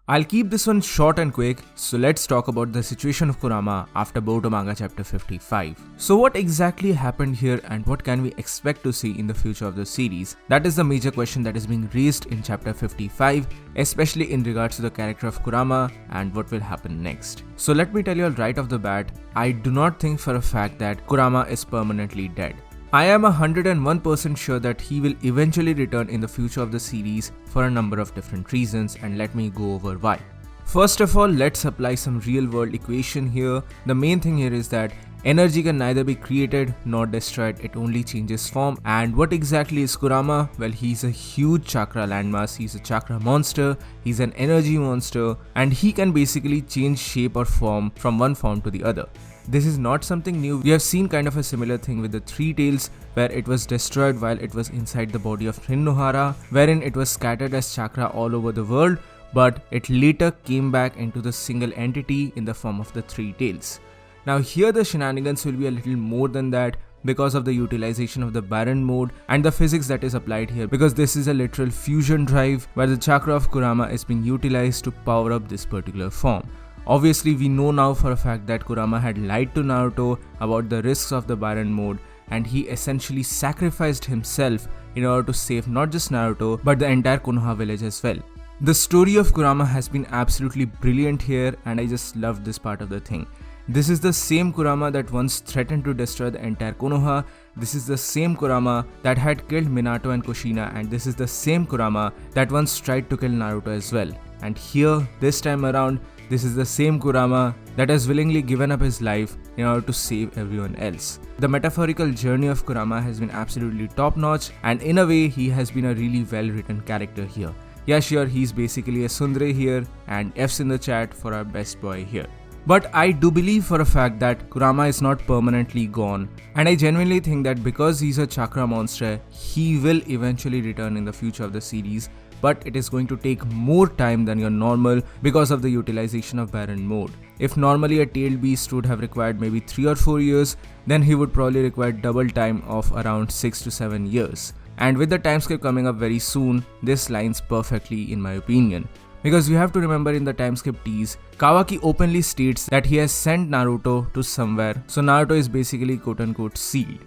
I'll keep this one short and quick, so let's talk about the situation of Kurama after Boruto manga chapter 55. So what exactly happened here and what can we expect to see in the future of the series? That is the major question that is being raised in chapter 55, especially in regards to the character of Kurama and what will happen next. So let me tell you all right off the bat, I do not think for a fact that Kurama is permanently dead. I am 101% sure that he will eventually return in the future of the series for a number of different reasons, and let me go over why. First of all, let's apply some real world equation here. The main thing here is that energy can neither be created nor destroyed, it only changes form. And what exactly is Kurama? Well, he's a huge chakra landmass, he's a chakra monster, he's an energy monster, and he can basically change shape or form from one form to the other. This is not something new. We have seen kind of a similar thing with the Three Tails, where it was destroyed while it was inside the body of Rin Nohara, wherein it was scattered as chakra all over the world, but it later came back into the single entity in the form of the Three Tails. Now here the shenanigans will be a little more than that because of the utilization of the Baron mode and the physics that is applied here, because this is a literal fusion drive where the chakra of Kurama is being utilized to power up this particular form. Obviously, we know now for a fact that Kurama had lied to Naruto about the risks of the Baron mode, and he essentially sacrificed himself in order to save not just Naruto but the entire Konoha village as well. The story of Kurama has been absolutely brilliant here, and I just loved this part of the thing. This is the same Kurama that once threatened to destroy the entire Konoha. This is the same Kurama that had killed Minato and Kushina, and this is the same Kurama that once tried to kill Naruto as well. And here, this time around, this is the same Kurama that has willingly given up his life in order to save everyone else. The metaphorical journey of Kurama has been absolutely top notch, and in a way he has been a really well written character here. Yeah, sure, he's basically a tsundere here, and F's in the chat for our best boy here. But I do believe for a fact that Kurama is not permanently gone, and I genuinely think that because he's a chakra monster, he will eventually return in the future of the series, but it is going to take more time than your normal because of the utilization of Baron mode. If normally a tailed beast would have required maybe 3 or 4 years, then he would probably require double time of around 6 to 7 years. And with the timeskip coming up very soon, this lines perfectly in my opinion. Because you have to remember, in the timeskip tease, Kawaki openly states that he has sent Naruto to somewhere, so Naruto is basically quote unquote sealed.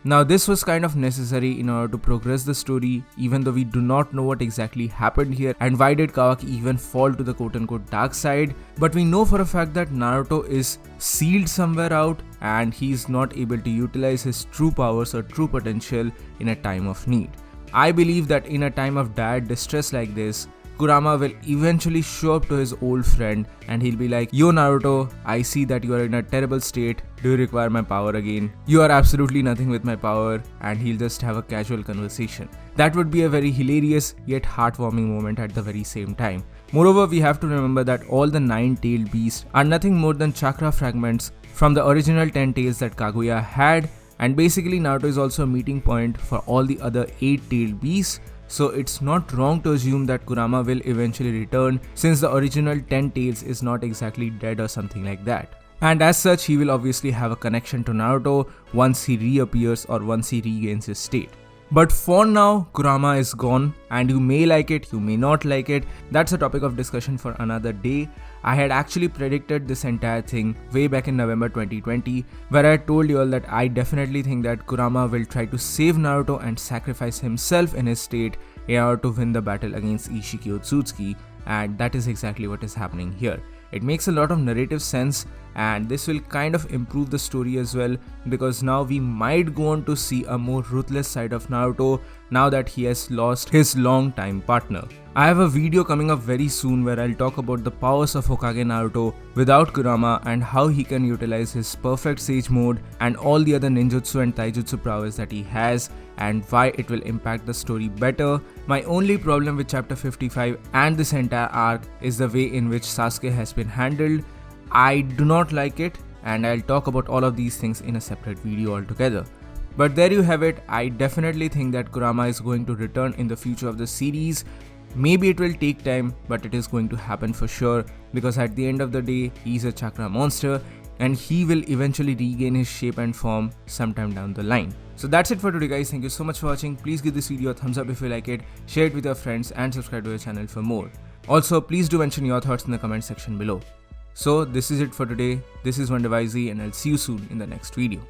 Now this was kind of necessary in order to progress the story, even though we do not know what exactly happened here and why did Kawaki even fall to the quote unquote dark side, but we know for a fact that Naruto is sealed somewhere out and he is not able to utilize his true powers or true potential in a time of need. I believe that in a time of dire distress like this, Kurama will eventually show up to his old friend and he'll be like, "Yo Naruto, I see that you are in a terrible state. Do you require my power again? You are absolutely nothing with my power," and he'll just have a casual conversation. That would be a very hilarious yet heartwarming moment at the very same time. Moreover, we have to remember that all the 9-tailed beasts are nothing more than chakra fragments from the original 10 tails that Kaguya had, and basically Naruto is also a meeting point for all the other 8-tailed beasts. So it's not wrong to assume that Kurama will eventually return, since the original 10 tails is not exactly dead or something like that. And as such, he will obviously have a connection to Naruto once he reappears or once he regains his state. But for now, Kurama is gone, and you may like it, you may not like it. That's a topic of discussion for another day. I had actually predicted this entire thing way back in November 2020, where I told you all that I definitely think that Kurama will try to save Naruto and sacrifice himself in his state in order to win the battle against Ishiki Otsutsuki, and that is exactly what is happening here. It makes a lot of narrative sense, and this will kind of improve the story as well, because now we might go on to see a more ruthless side of Naruto now that he has lost his long-time partner. I have a video coming up very soon where I'll talk about the powers of Hokage Naruto without Kurama and how he can utilize his perfect sage mode and all the other ninjutsu and taijutsu prowess that he has, and why it will impact the story better. My only problem with chapter 55 and this entire arc is the way in which Sasuke has been handled. I do not like it, and I'll talk about all of these things in a separate video altogether. But there you have it. I definitely think that Kurama is going to return in the future of the series. Maybe it will take time, but it is going to happen for sure, because at the end of the day, he's a chakra monster and he will eventually regain his shape and form sometime down the line. So that's it for today guys, thank you so much for watching. Please give this video a thumbs up if you like it, share it with your friends and subscribe to the channel for more. Also, please do mention your thoughts in the comment section below. So this is it for today. This is Wonderwisey and I'll see you soon in the next video.